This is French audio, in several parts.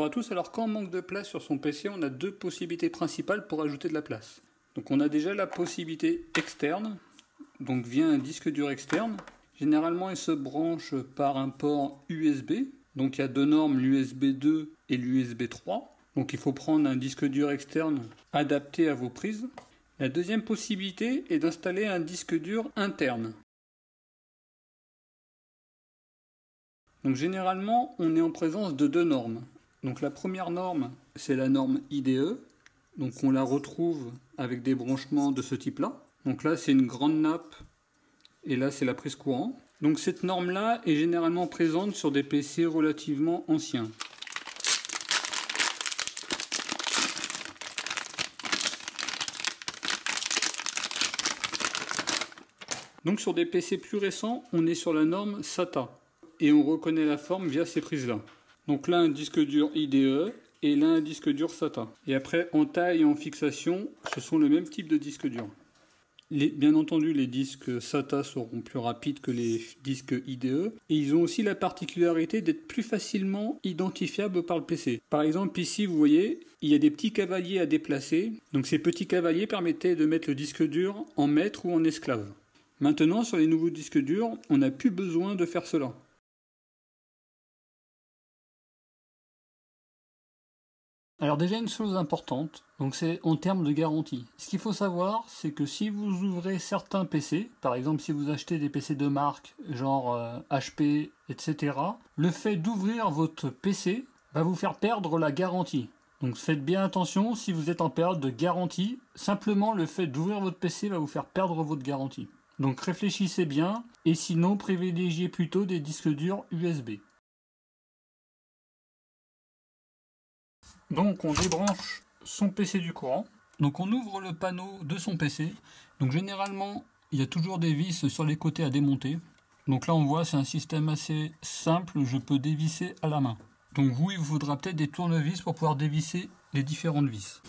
à tous, alors quand on manque de place sur son PC, on a deux possibilités principales pour ajouter de la place. Donc on a déjà la possibilité externe, donc via un disque dur externe. Généralement il se branche par un port USB, donc il y a deux normes, l'USB 2 et l'USB 3. Donc il faut prendre un disque dur externe adapté à vos prises. La deuxième possibilité est d'installer un disque dur interne. Donc généralement, on est en présence de deux normes. Donc la première norme, c'est la norme IDE. Donc on la retrouve avec des branchements de ce type-là. Donc là, c'est une grande nappe et là, c'est la prise courant. Donc cette norme-là est généralement présente sur des PC relativement anciens. Donc sur des PC plus récents, on est sur la norme SATA. Et on reconnaît la forme via ces prises-là. Donc là, un disque dur IDE et là, un disque dur SATA. Et après, en taille et en fixation, ce sont le même type de disque dur. Bien entendu, les disques SATA seront plus rapides que les disques IDE. Et ils ont aussi la particularité d'être plus facilement identifiables par le PC. Par exemple, ici, vous voyez, il y a des petits cavaliers à déplacer. Donc ces petits cavaliers permettaient de mettre le disque dur en maître ou en esclave. Maintenant, sur les nouveaux disques durs, on n'a plus besoin de faire cela. Alors déjà une chose importante, donc c'est en termes de garantie. Ce qu'il faut savoir, c'est que si vous ouvrez certains PC, par exemple si vous achetez des PC de marque, genre HP, etc., le fait d'ouvrir votre PC va vous faire perdre la garantie. Donc faites bien attention, si vous êtes en période de garantie, simplement le fait d'ouvrir votre PC va vous faire perdre votre garantie. Donc réfléchissez bien, et sinon privilégiez plutôt des disques durs USB. Donc on débranche son PC du courant. Donc on ouvre le panneau de son PC. Donc généralement, il y a toujours des vis sur les côtés à démonter. Donc là on voit, c'est un système assez simple, je peux dévisser à la main. Donc vous, il vous faudra peut-être des tournevis pour pouvoir dévisser les différentes vis.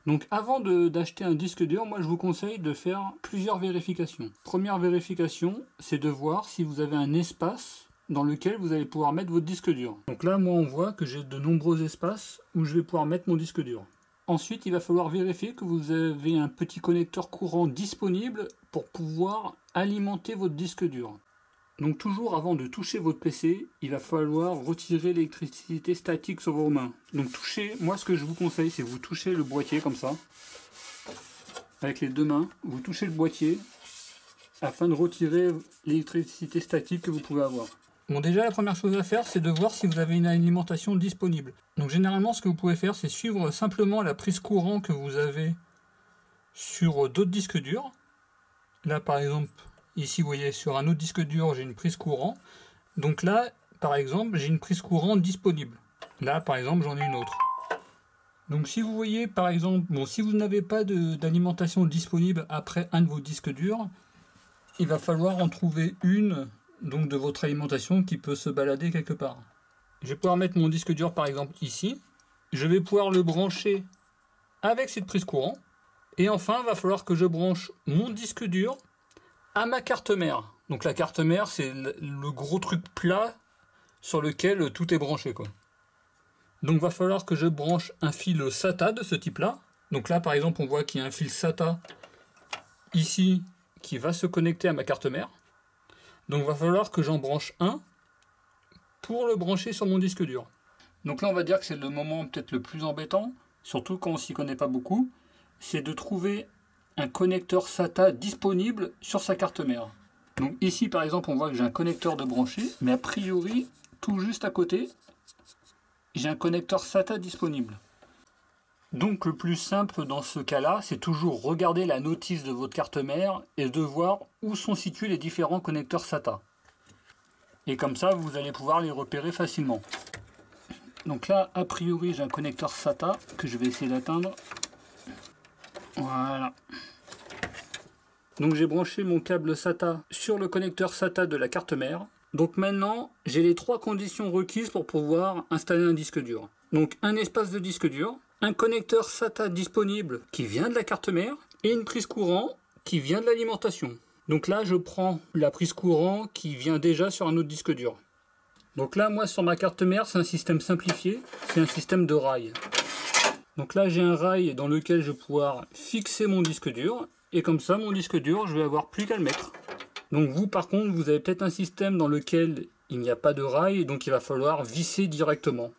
Donc avant d'acheter un disque dur, moi je vous conseille de faire plusieurs vérifications. Première vérification, c'est de voir si vous avez un espace dans lequel vous allez pouvoir mettre votre disque dur. Donc là, moi, on voit que j'ai de nombreux espaces où je vais pouvoir mettre mon disque dur. Ensuite, il va falloir vérifier que vous avez un petit connecteur courant disponible pour pouvoir alimenter votre disque dur. Donc toujours avant de toucher votre PC, il va falloir retirer l'électricité statique sur vos mains. Donc moi ce que je vous conseille, c'est vous touchez le boîtier comme ça, avec les deux mains, vous touchez le boîtier afin de retirer l'électricité statique que vous pouvez avoir. Bon, déjà la première chose à faire, c'est de voir si vous avez une alimentation disponible. Donc généralement ce que vous pouvez faire, c'est suivre simplement la prise courant que vous avez sur d'autres disques durs. Là par exemple, ici vous voyez sur un autre disque dur j'ai une prise courant. Donc là par exemple j'ai une prise courant disponible. Là par exemple j'en ai une autre. Donc si vous voyez par exemple, si vous n'avez pas d'alimentation disponible après un de vos disques durs, il va falloir en trouver une donc de votre alimentation qui peut se balader quelque part. Je vais pouvoir mettre mon disque dur par exemple ici. Je vais pouvoir le brancher avec cette prise courant. Et enfin, il va falloir que je branche mon disque dur à ma carte mère. Donc la carte mère, c'est le gros truc plat sur lequel tout est branché, quoi. Donc il va falloir que je branche un fil SATA de ce type-là. Donc là, par exemple, on voit qu'il y a un fil SATA ici qui va se connecter à ma carte mère. Donc il va falloir que j'en branche un pour le brancher sur mon disque dur. Donc là on va dire que c'est le moment peut-être le plus embêtant, surtout quand on s'y connaît pas beaucoup, c'est de trouver un connecteur SATA disponible sur sa carte mère. Donc ici par exemple on voit que j'ai un connecteur de branché, mais a priori tout juste à côté, j'ai un connecteur SATA disponible. Donc le plus simple dans ce cas-là, c'est toujours regarder la notice de votre carte mère et de voir où sont situés les différents connecteurs SATA. Et comme ça, vous allez pouvoir les repérer facilement. Donc là, a priori, j'ai un connecteur SATA que je vais essayer d'atteindre. Voilà. Donc j'ai branché mon câble SATA sur le connecteur SATA de la carte mère. Donc maintenant, j'ai les trois conditions requises pour pouvoir installer un disque dur. Donc un espace de disque dur, un connecteur SATA disponible qui vient de la carte mère et une prise courant qui vient de l'alimentation. Donc là, je prends la prise courant qui vient déjà sur un autre disque dur. Donc là, moi, sur ma carte mère, c'est un système simplifié, c'est un système de rails. Donc là, j'ai un rail dans lequel je vais pouvoir fixer mon disque dur, et comme ça, mon disque dur, je vais avoir plus qu'à le mettre. Donc vous, par contre, vous avez peut-être un système dans lequel il n'y a pas de rail, donc il va falloir visser directement.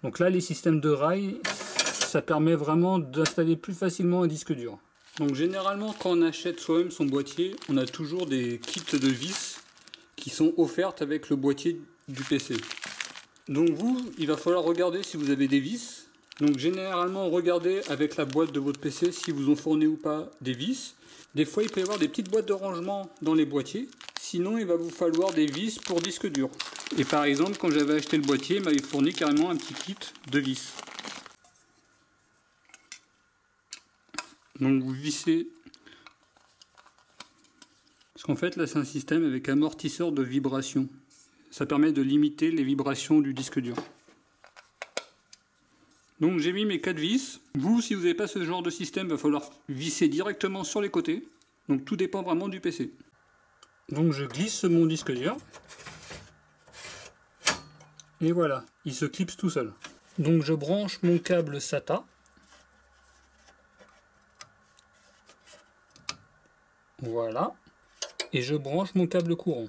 Donc là, les systèmes de rails, ça permet vraiment d'installer plus facilement un disque dur. Donc généralement, quand on achète soi-même son boîtier, on a toujours des kits de vis qui sont offertes avec le boîtier du PC. Donc vous, il va falloir regarder si vous avez des vis. Donc généralement, regardez avec la boîte de votre PC si vous ont fourni ou pas des vis. Des fois, il peut y avoir des petites boîtes de rangement dans les boîtiers. Sinon, il va vous falloir des vis pour disque dur. Et par exemple, quand j'avais acheté le boîtier, il m'avait fourni carrément un petit kit de vis. Donc vous vissez. Parce qu'en fait, là, c'est un système avec amortisseur de vibration. Ça permet de limiter les vibrations du disque dur. Donc j'ai mis mes 4 vis. Vous, si vous n'avez pas ce genre de système, il va falloir visser directement sur les côtés. Donc tout dépend vraiment du PC. Donc je glisse mon disque dur. Et voilà, il se clipse tout seul. Donc je branche mon câble SATA. Voilà. Et je branche mon câble courant.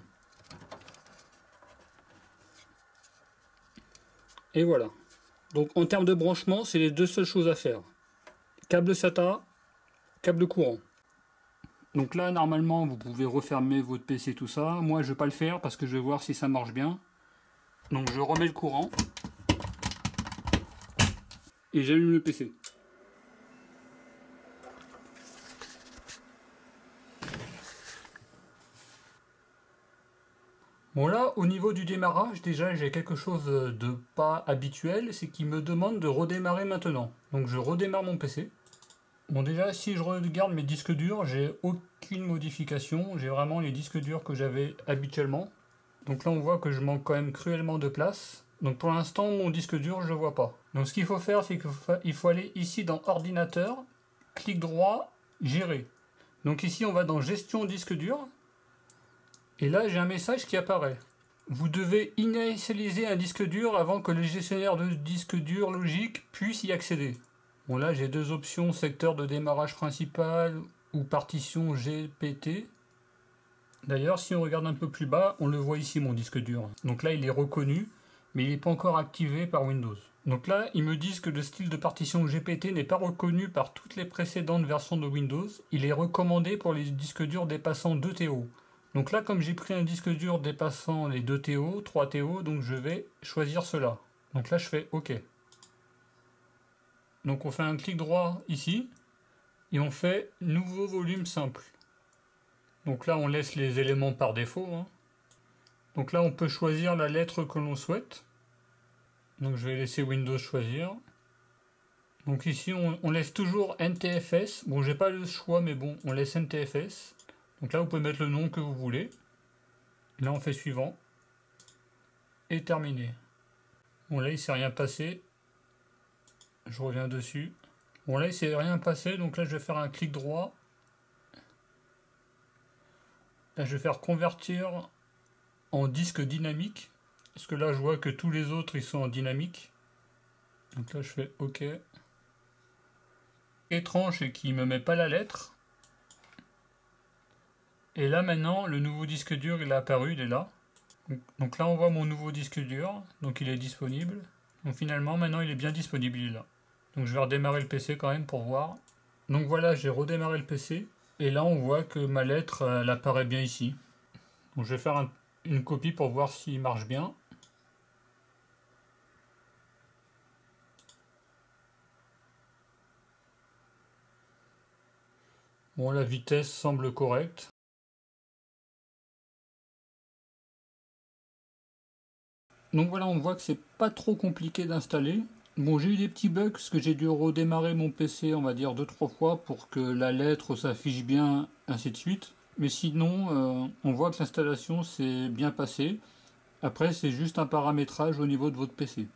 Et voilà. Donc en termes de branchement, c'est les deux seules choses à faire. Câble SATA, câble courant. Donc là, normalement, vous pouvez refermer votre PC, tout ça. Moi, je ne vais pas le faire parce que je vais voir si ça marche bien. Donc je remets le courant. Et j'allume le PC. Bon là, au niveau du démarrage, déjà j'ai quelque chose de pas habituel, c'est qu'il me demande de redémarrer maintenant. Donc je redémarre mon PC. Bon déjà, si je regarde mes disques durs, j'ai aucune modification. J'ai vraiment les disques durs que j'avais habituellement. Donc là on voit que je manque quand même cruellement de place. Donc pour l'instant, mon disque dur, je ne le vois pas. Donc ce qu'il faut faire, c'est qu'il faut aller ici dans Ordinateur, clic droit, Gérer. Donc ici on va dans Gestion disque dur. Et là, j'ai un message qui apparaît. Vous devez initialiser un disque dur avant que le gestionnaire de disque dur logique puisse y accéder. Bon là, j'ai deux options, secteur de démarrage principal ou partition GPT. D'ailleurs, si on regarde un peu plus bas, on le voit ici, mon disque dur. Donc là, il est reconnu, mais il n'est pas encore activé par Windows. Donc là, ils me disent que le style de partition GPT n'est pas reconnu par toutes les précédentes versions de Windows. Il est recommandé pour les disques durs dépassant 2 TO. Donc là, comme j'ai pris un disque dur dépassant les 2 TO, 3 TO, donc je vais choisir cela. Donc là, je fais OK. Donc on fait un clic droit ici, et on fait Nouveau volume simple. Donc là, on laisse les éléments par défaut. Donc là, on peut choisir la lettre que l'on souhaite. Donc je vais laisser Windows choisir. Donc ici, on laisse toujours NTFS. Bon, j'ai pas le choix, mais bon, on laisse NTFS. Donc là, vous pouvez mettre le nom que vous voulez. Là, on fait suivant. Et terminé. Bon, là, il ne s'est rien passé. Je reviens dessus. Bon, là, il ne s'est rien passé. Donc là, je vais faire un clic droit. Là, je vais faire convertir en disque dynamique. Parce que là, je vois que tous les autres, ils sont en dynamique. Donc là, je fais OK. Étrange, c'est qu'il ne me met pas la lettre. Et là maintenant, le nouveau disque dur, il est apparu, il est là. Donc là, on voit mon nouveau disque dur, donc il est disponible. Donc finalement, maintenant, il est bien disponible, il est là. Donc je vais redémarrer le PC quand même pour voir. Donc voilà, j'ai redémarré le PC. Et là, on voit que ma lettre, elle apparaît bien ici. Donc je vais faire une copie pour voir s'il marche bien. Bon, la vitesse semble correcte. Donc voilà, on voit que c'est pas trop compliqué d'installer. Bon, j'ai eu des petits bugs parce que j'ai dû redémarrer mon PC, on va dire 2-3 fois pour que la lettre s'affiche bien, ainsi de suite. Mais sinon, on voit que l'installation s'est bien passée. Après, c'est juste un paramétrage au niveau de votre PC.